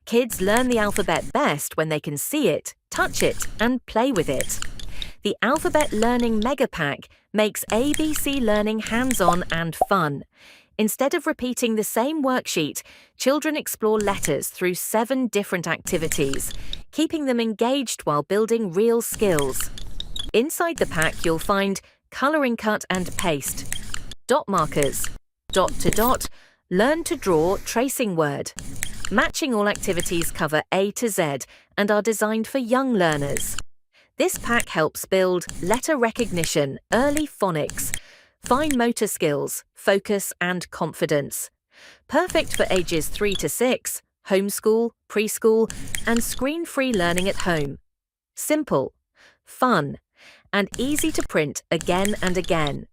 Kids learn the alphabet best when they can see it, touch it, and play with it. The Alphabet Learning Mega Pack makes ABC learning hands-on and fun. Instead of repeating the same worksheet, children explore letters through 7 different activities, keeping them engaged while building real skills. Inside the pack, you'll find colouring cut and paste, dot markers, dot to dot, learn to draw tracing word. Matching all activities cover A to Z and are designed for young learners. This pack helps build letter recognition, early phonics, fine motor skills, focus, and confidence. Perfect for ages 3 to 6, homeschool, preschool, and screen-free learning at home. Simple, fun, and easy to print again and again.